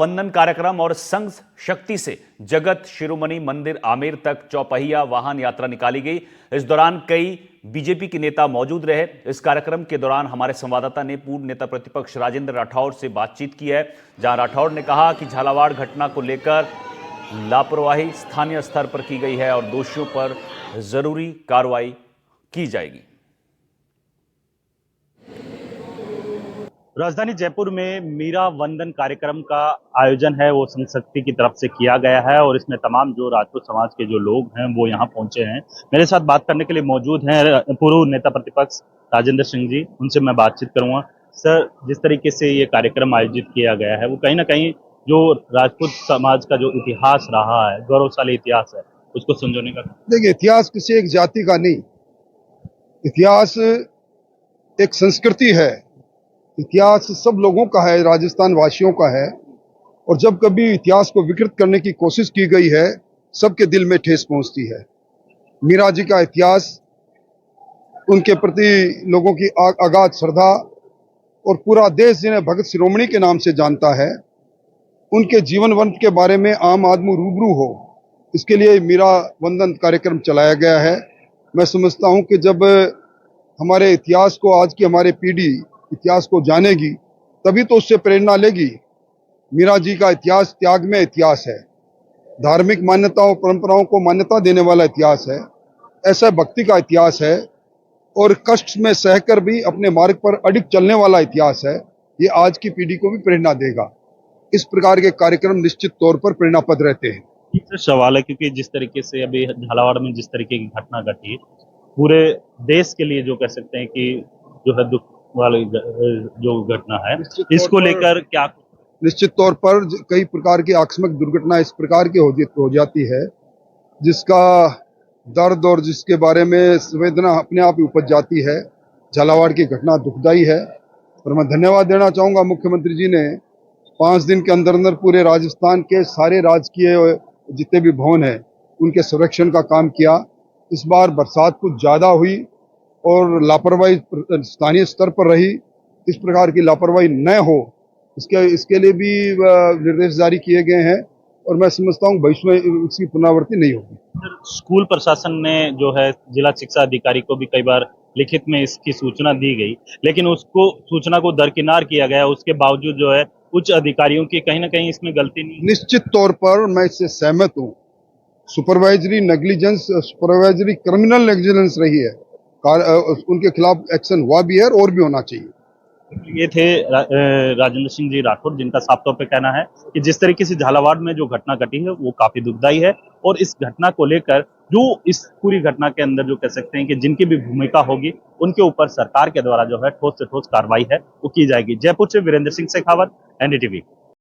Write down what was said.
वंदन कार्यक्रम और संघ शक्ति से जगत शिरोमणि मंदिर आमेर तक चौपहिया वाहन यात्रा निकाली गई। इस दौरान कई बीजेपी के नेता मौजूद रहे। इस कार्यक्रम के दौरान हमारे संवाददाता ने पूर्व नेता प्रतिपक्ष राजेंद्र राठौड़ से बातचीत की है, जहां राठौड़ ने कहा कि झालावाड़ घटना को लेकर लापरवाही स्थानीय स्तर पर की गई है और दोषियों पर जरूरी कार्रवाई की जाएगी। राजधानी जयपुर में मीरा वंदन कार्यक्रम का आयोजन है वो संघ शक्ति की तरफ से किया गया है और इसमें तमाम जो राजपूत समाज के जो लोग हैं वो यहाँ पहुंचे हैं। मेरे साथ बात करने के लिए मौजूद हैं पूर्व नेता प्रतिपक्ष राजेंद्र सिंह जी, उनसे मैं बातचीत करूंगा। सर, जिस तरीके से ये कार्यक्रम आयोजित किया गया है वो कहीं ना कहीं जो राजपूत समाज का जो इतिहास रहा है, गौरवशाली इतिहास है, उसको संजोने का। देखिए, इतिहास किसी एक जाति का नहीं, इतिहास एक संस्कृति है। इतिहास सब लोगों का है, राजस्थान वासियों का है। और जब कभी इतिहास को विकृत करने की कोशिश की गई है, सबके दिल में ठेस पहुंचती है। मीरा जी का इतिहास, उनके प्रति लोगों की अगाध श्रद्धा और पूरा देश जिन्हें भगत शिरोमणि के नाम से जानता है, उनके जीवन वंश के बारे में आम आदमी रूबरू हो, इसके लिए मीरा वंदन कार्यक्रम चलाया गया है। मैं समझता हूं कि जब हमारे इतिहास को, आज की हमारी पीढ़ी इतिहास को जानेगी, तभी तो उससे प्रेरणा लेगी। मीरा जी का इतिहास त्याग में इतिहास है, धार्मिक मान्यताओं परंपराओं को मान्यता देने वाला इतिहास है, ऐसा भक्ति का इतिहास है और कष्ट में सहकर भी अपने मार्ग पर अडिग चलने वाला इतिहास है। ये आज की पीढ़ी को भी प्रेरणा देगा। इस प्रकार के कार्यक्रम निश्चित तौर पर प्रेरणापद रहते हैं। एक सवाल है, क्योंकि जिस तरीके से अभी झालावाड़ में जिस तरीके की घटना घटी, पूरे देश के लिए जो कह सकते हैं कि जो है दुख वाली जो घटना है, इसको लेकर क्या? निश्चित तौर पर कई प्रकार की आकस्मिक दुर्घटना इस प्रकार की हो जाती है जिसका दर्द और जिसके बारे में संवेदना अपने आप ही उपज जाती है। झालावाड़ की घटना दुखदाई है और मैं धन्यवाद देना चाहूंगा मुख्यमंत्री जी ने 5 दिन के अंदर अंदर पूरे राजस्थान के सारे राजकीय जितने भी भवन हैं उनके संरक्षण का काम किया। इस बार बरसात कुछ ज्यादा हुई और लापरवाही स्थानीय स्तर पर रही। इस प्रकार की लापरवाही न हो, इसके लिए भी निर्देश जारी किए गए हैं और मैं समझता हूँ भविष्य में इसकी पुनरावृत्ति नहीं होगी। स्कूल प्रशासन ने जो है जिला शिक्षा अधिकारी को भी कई बार लिखित में इसकी सूचना दी गई, लेकिन उसको सूचना को दरकिनार किया गया। उसके बावजूद जो है उच्च अधिकारियों की कहीं ना कहीं इसमें गलती नहीं। निश्चित तौर पर मैं इससे सहमत हूँ। Supervisory negligence, supervisory criminal negligence रही है, उनके खिलाफ एक्शन हुआ भी है और भी होना चाहिए। ये थे राजेंद्र सिंह जी राठौड़, जिनका साफ तौर पे कहना है कि जिस तरीके से झालावाड़ में जो घटना घटी है वो काफी दुखदाई है और इस घटना को लेकर जो इस पूरी घटना के अंदर जो कह सकते हैं कि जिनकी भी भूमिका होगी उनके ऊपर सरकार के द्वारा जो है ठोस से ठोस कार्रवाई है वो की जाएगी। जयपुर से वीरेंद्र सिंह शेखावत, एनडीटीवी।